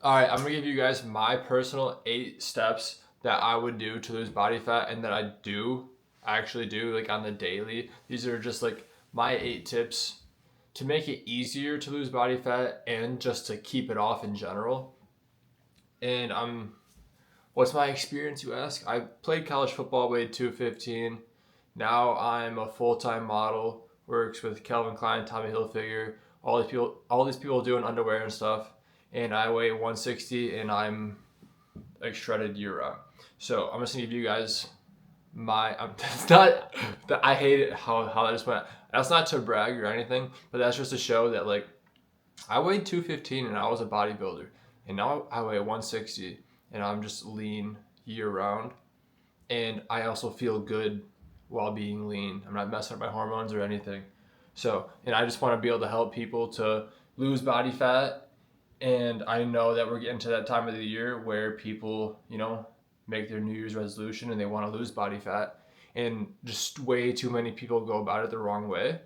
All right, I'm gonna give you guys my personal 8 steps that I would do to lose body fat and that I actually do like on the daily. These are just like my 8 tips to make it easier to lose body fat and just to keep it off in general. And what's my experience, you ask? I played college football, weighed 215. Now I'm a full-time model, works with Calvin Klein, Tommy Hilfiger, all these people doing underwear and stuff. And I weigh 160 and I'm like shredded year round. So I'm just gonna give you guys it's not I hate it how that just went. That's not to brag or anything, but that's just to show that like I weighed 215 and I was a bodybuilder, and now I weigh 160 and I'm just lean year round, and I also feel good while being lean. I'm not messing up my hormones or anything. So, and I just want to be able to help people to lose body fat. And I know that we're getting to that time of the year where people, make their New Year's resolution and they want to lose body fat. And just way too many people go about it the wrong way.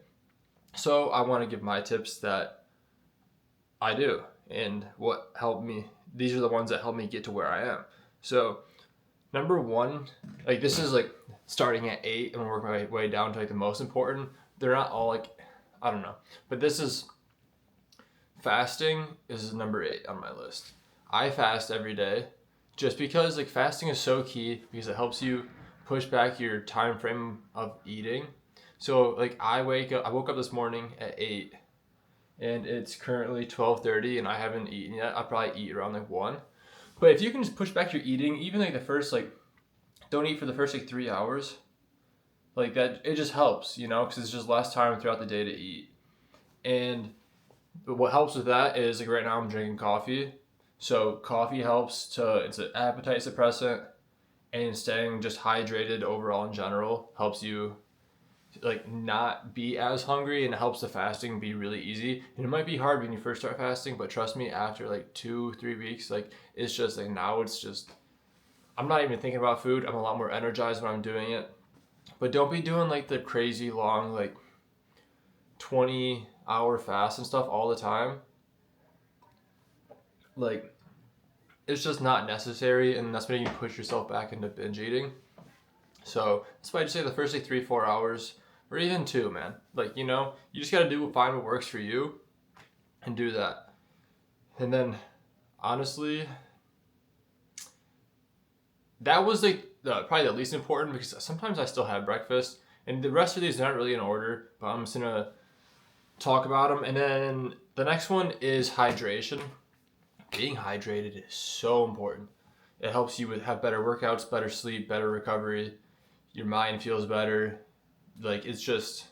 So I want to give my tips that I do and what helped me. These are the ones that helped me get to where I am. So number one, like this is like starting at 8 and working my way down to like the most important. They're not all like, I don't know, but this is fasting is number 8 on my list. I fast every day just because like fasting is so key because it helps you push back your time frame of eating. So like I woke up this morning at 8 and it's currently 12:30 and I haven't eaten yet. I'll probably eat around like 1. But if you can just push back your eating, even like the first like don't eat for the first like 3 hours, like that it just helps, because it's just less time throughout the day to eat. And but what helps with that is like right now I'm drinking coffee. So coffee it's an appetite suppressant, and staying just hydrated overall in general helps you like not be as hungry, and it helps the fasting be really easy. And it might be hard when you first start fasting, but trust me, after like 2-3 weeks, like it's just like now it's just I'm not even thinking about food. I'm a lot more energized when I'm doing it. But don't be doing like the crazy long like 20-hour fast and stuff all the time. Like it's just not necessary, and that's when you push yourself back into binge eating. So that's why I just say the first like 3-4 hours, or even 2, man. Like you just gotta find what works for you, and do that. And then, honestly, that was like probably the least important because sometimes I still have breakfast, and the rest of these are not really in order. But I'm just gonna talk about them, and then the next one is hydration. Being hydrated is so important. It helps you have better workouts, better sleep, better recovery. Your mind feels better. Like it's just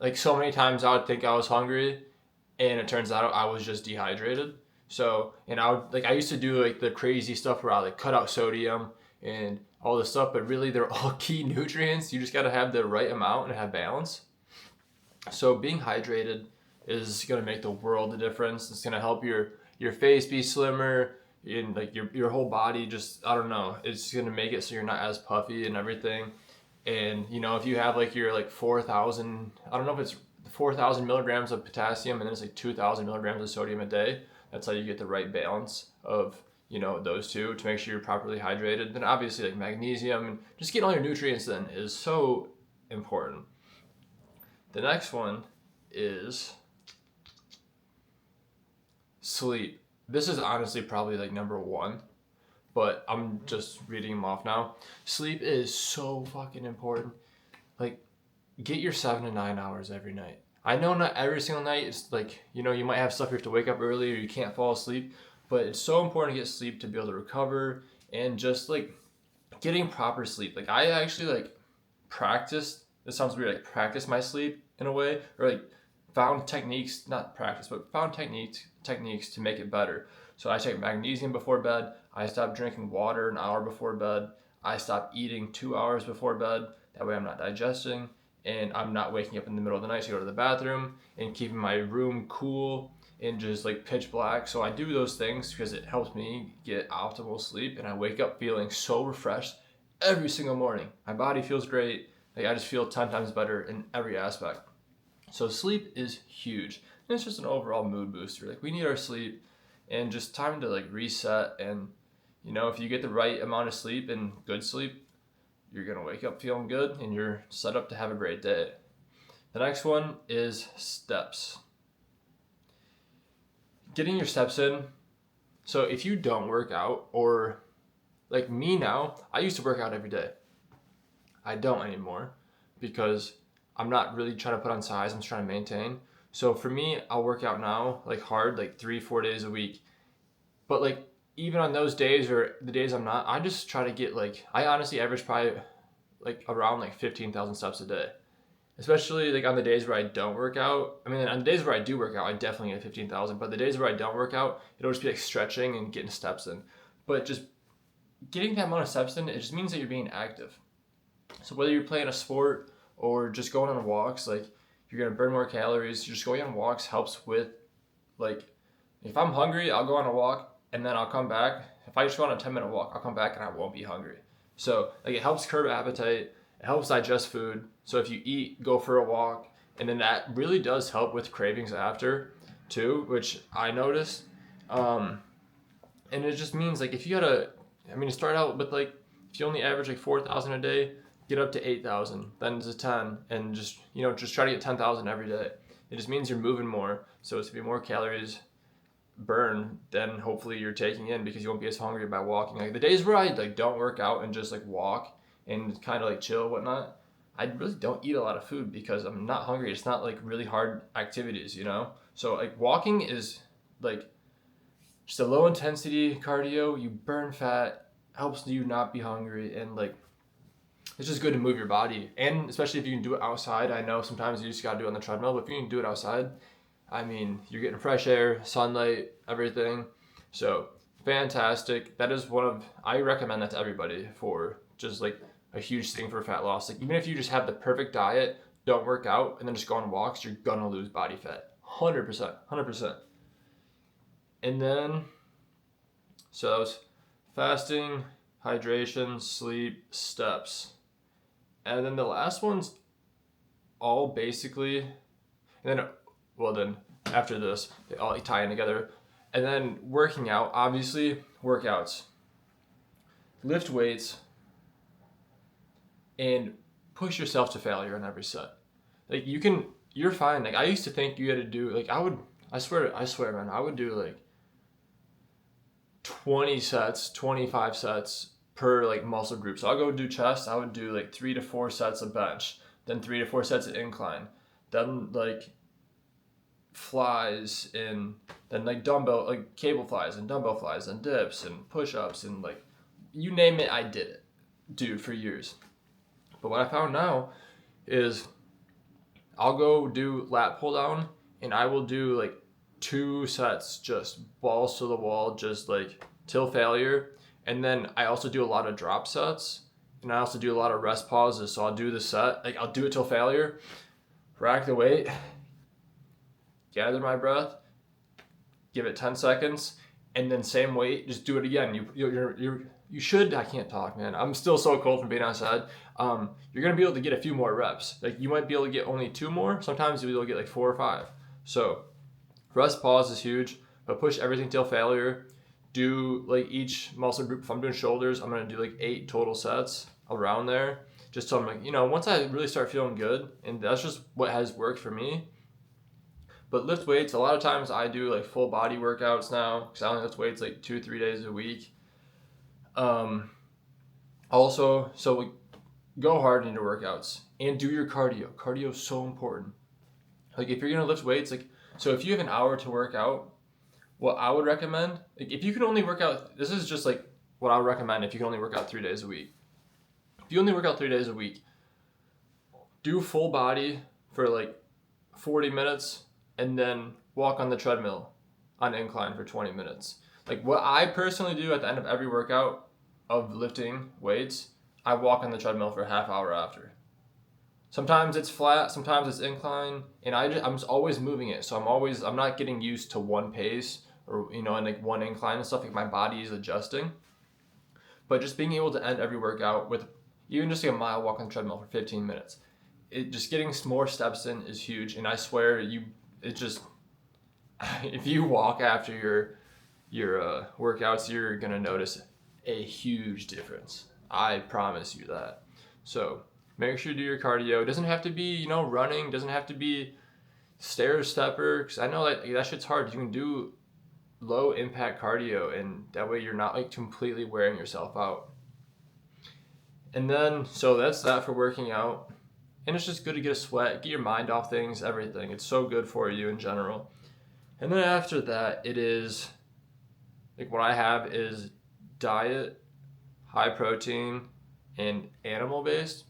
like so many times I would think I was hungry, and it turns out I was just dehydrated. So, and I used to do like the crazy stuff where I like cut out sodium and all this stuff, but really they're all key nutrients. You just got to have the right amount and have balance. So being hydrated is going to make the world of difference. It's going to help your face be slimmer, and like your whole body just, I don't know, it's going to make it so you're not as puffy and everything. And if you have like your like 4,000, I don't know if it's 4,000 milligrams of potassium and then it's like 2,000 milligrams of sodium a day, that's how you get the right balance of those two to make sure you're properly hydrated. Then obviously like magnesium and just getting all your nutrients then is so important. The next one is sleep. This is honestly probably like number 1, but I'm just reading them off now. Sleep is so fucking important. Like, get your 7 to 9 hours every night. I know not every single night. It's like, you might have stuff you have to wake up early or you can't fall asleep, but it's so important to get sleep to be able to recover and just like getting proper sleep. Like, I actually like practiced, this sounds weird, like practice my sleep in a way, or like found techniques, not practice, but found techniques to make it better. So I take magnesium before bed. I stop drinking water an hour before bed. I stop eating 2 hours before bed. That way I'm not digesting and I'm not waking up in the middle of the night to go to the bathroom, and keeping my room cool and just like pitch black. So I do those things because it helps me get optimal sleep, and I wake up feeling so refreshed every single morning. My body feels great. Like I just feel 10 times better in every aspect. So sleep is huge. And it's just an overall mood booster. Like we need our sleep, and just time to like reset. And if you get the right amount of sleep and good sleep, you're gonna wake up feeling good and you're set up to have a great day. The next one is steps. Getting your steps in. So if you don't work out, or like me now, I used to work out every day. I don't anymore because I'm not really trying to put on size, I'm just trying to maintain. So for me, I'll work out now like hard, like 3-4 days a week. But like even on those days or the days I'm not, I just try to get like, I honestly average probably like around like 15,000 steps a day. Especially like on the days where I don't work out. I mean, on the days where I do work out, I definitely get 15,000. But the days where I don't work out, it'll just be like stretching and getting steps in. But just getting that amount of steps in, it just means that you're being active. So whether you're playing a sport or just going on walks, like you're gonna burn more calories. Just going on walks helps with, like, if I'm hungry, I'll go on a walk and then I'll come back. If I just go on a 10-minute walk, I'll come back and I won't be hungry. So like it helps curb appetite. It helps digest food. So if you eat, go for a walk, and then that really does help with cravings after too, which I noticed. And it just means like if you start out with like, if you only average like 4,000 a day, get up to 8,000, then to 10, and just try to get 10,000 every day. It just means you're moving more, so it's gonna be more calories burned than hopefully you're taking in, because you won't be as hungry by walking. Like the days where I like don't work out and just like walk and kind of like chill whatnot, I really don't eat a lot of food because I'm not hungry. It's not like really hard activities, So like walking is like just a low intensity cardio. You burn fat, helps you not be hungry, and like it's just good to move your body. And especially if you can do it outside. I know sometimes you just gotta do it on the treadmill, but if you can do it outside, I mean, you're getting fresh air, sunlight, everything. So fantastic. That is I recommend that to everybody for just like a huge thing for fat loss. Like even if you just have the perfect diet, don't work out, and then just go on walks, you're gonna lose body fat. 100%, 100%. And then, so that was fasting, hydration, sleep, steps. And then the last one's all basically, and then after this, they all tie in together. And then working out, obviously, workouts. Lift weights and push yourself to failure on every set. Like you're fine. Like I used to think you had to do, like I swear, man, I would do like 20 sets, 25 sets per like muscle group. So I'll go do chest, I would do like 3 to 4 sets of bench, then 3 to 4 sets of incline, then like flies, and then like like cable flies and dumbbell flies and dips and push-ups, and like you name it, I did it, dude, for years. But what I found now is I'll go do lat pull down, and I will do like 2 sets, just balls to the wall, just like till failure. And then I also do a lot of drop sets, and I also do a lot of rest pauses. So I'll do the set, like I'll do it till failure, rack the weight, gather my breath, give it 10 seconds, and then same weight, just do it again. You should, I can't talk, man. I'm still so cold from being outside. You're gonna be able to get a few more reps. Like you might be able to get only 2 more. Sometimes you'll be able to get like 4 or 5. So rest pause is huge, but push everything till failure. Do like each muscle group. If I'm doing shoulders, I'm gonna do like 8 total sets around there. Just so I'm like, once I really start feeling good, and that's just what has worked for me. But lift weights, a lot of times I do like full body workouts now, because I only lift weights like 2-3 days a week. Also, so like, go hard into workouts and do your cardio. Cardio is so important. Like if you're gonna lift weights, like, so if you have an hour to work out, what I would recommend, like if you can only work out, this is just like what I would recommend if you can only work out 3 days a week. If you only work out 3 days a week, do full body for like 40 minutes, and then walk on the treadmill on incline for 20 minutes. Like what I personally do at the end of every workout of lifting weights, I walk on the treadmill for a half hour after. Sometimes it's flat, sometimes it's incline, and I'm just always moving it. So I'm not getting used to one pace or, and like one incline and stuff. Like my body is adjusting. But just being able to end every workout with even just like a mile walk on the treadmill for 15 minutes. Just getting more steps in is huge. And I swear if you walk after your workouts, you're gonna notice a huge difference. I promise you that. So make sure you do your cardio. It doesn't have to be, running. Doesn't have to be stair stepper. Because I know that shit's hard. You can do low impact cardio, and that way you're not like completely wearing yourself out. And then, so that's that for working out. And it's just good to get a sweat, get your mind off things, everything. It's so good for you in general. And then after that, it is, like what I have is diet, high protein, and animal based.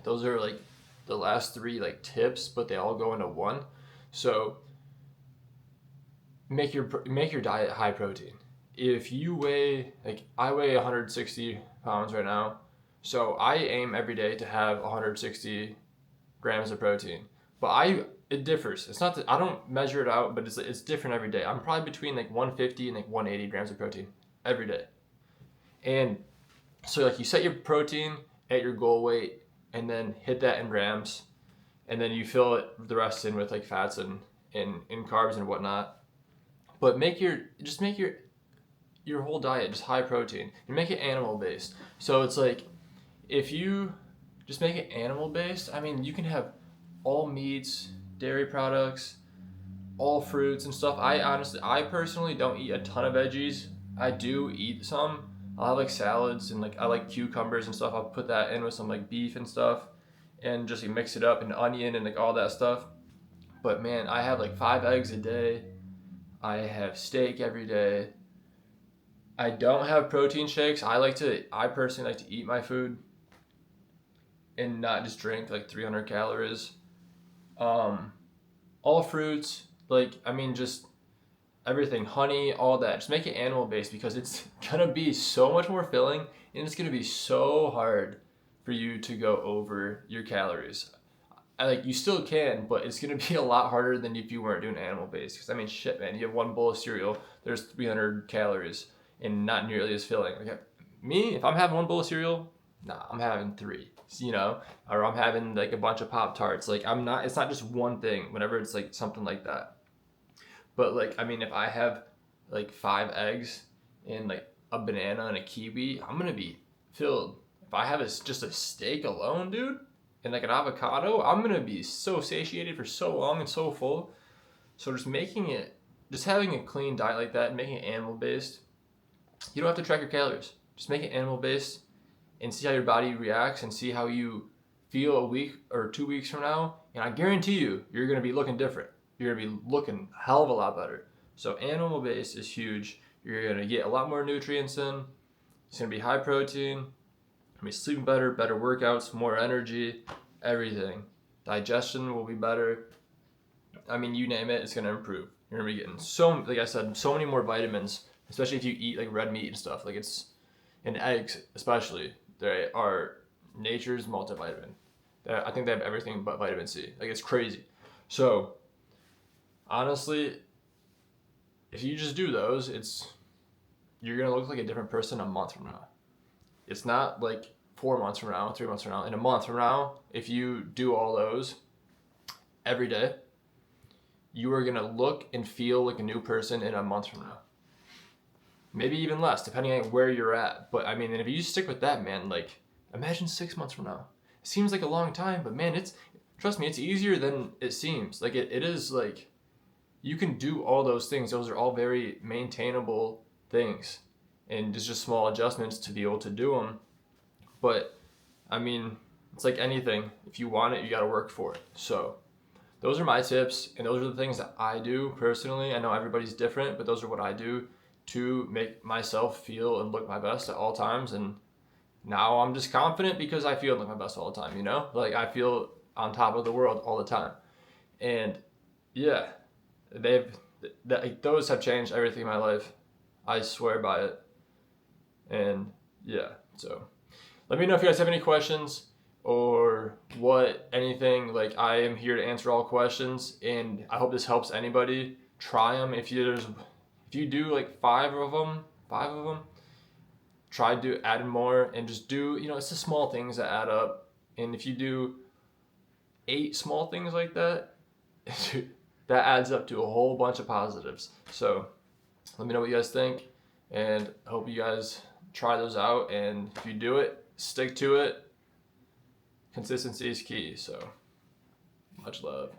Those are like the last three like tips, but they all go into one. So make your diet high protein. If you weigh, like I weigh 160 pounds right now, so I aim every day to have 160 grams of protein. But it differs. It's not that I don't measure it out, but it's different every day. I'm probably between like 150 and like 180 grams of protein every day. And so like you set your protein at your goal weight and then hit that in grams, and then you fill the rest in with like fats and carbs and whatnot. But make your whole diet just high protein and make it animal based. So it's like if you just make it animal based, I mean you can have all meats, dairy products, all fruits and stuff. I personally don't eat a ton of veggies. I do eat some. I'll have like salads and like I like cucumbers and stuff. I'll put that in with some like beef and stuff and just like, mix it up and onion and like all that stuff. But man, I have like 5 eggs a day. I have steak every day. I don't have protein shakes. I personally like to eat my food and not just drink like 300 calories. All fruits, just everything, honey, all that. Just make it animal based because it's gonna be so much more filling and it's gonna be so hard for you to go over your calories. You still can, but it's gonna be a lot harder than if you weren't doing animal based. Because shit, man, you have one bowl of cereal, there's 300 calories and not nearly as filling. Me, if I'm having one bowl of cereal, nah, I'm having 3. Or I'm having like a bunch of Pop-Tarts. It's not just one thing. Whenever it's like something like that. But if I have like 5 eggs and like a banana and a kiwi, I'm gonna be filled. If I have just a steak alone, dude, and like an avocado, I'm gonna be so satiated for so long and so full. So just having a clean diet like that, and making it animal based, you don't have to track your calories. Just make it animal based and see how your body reacts and see how you feel a week or 2 weeks from now. And I guarantee you're gonna be looking different. You're gonna be looking a hell of a lot better. So animal based is huge. You're gonna get a lot more nutrients in. It's gonna be high protein. You're gonna be sleeping better, better workouts, more energy, everything. Digestion will be better. You name it, it's gonna improve. You're gonna be getting so many more vitamins, especially if you eat like red meat and stuff. And eggs especially. They are nature's multivitamin. I think they have everything but vitamin C. It's crazy. So honestly, if you just do those, you're gonna look like a different person a month from now. It's not like 4 months from now, 3 months from now. In a month from now, if you do all those every day, you are gonna look and feel like a new person in a month from now. Maybe even less, depending on where you're at. But and if you stick with that, man, imagine 6 months from now. It seems like a long time, but man, trust me, it's easier than it seems. It is you can do all those things. Those are all very maintainable things. And it's just small adjustments to be able to do them. But, it's like anything. If you want it, you gotta work for it. So, those are my tips, and those are the things that I do personally. I know everybody's different, but those are what I do to make myself feel and look my best at all times. And now I'm just confident because I feel like my best all the time, I feel on top of the world all the time. And yeah, those have changed everything in my life. I swear by it. And yeah, so let me know if you guys have any questions or anything. I am here to answer all questions, and I hope this helps anybody. Try them. If you do 5 of them, try to add more, and just do, it's the small things that add up. And if you do 8 small things like that, that adds up to a whole bunch of positives. So Let me know what you guys think, and hope you guys try those out. And if you do it, stick to it. Consistency is key. So much love.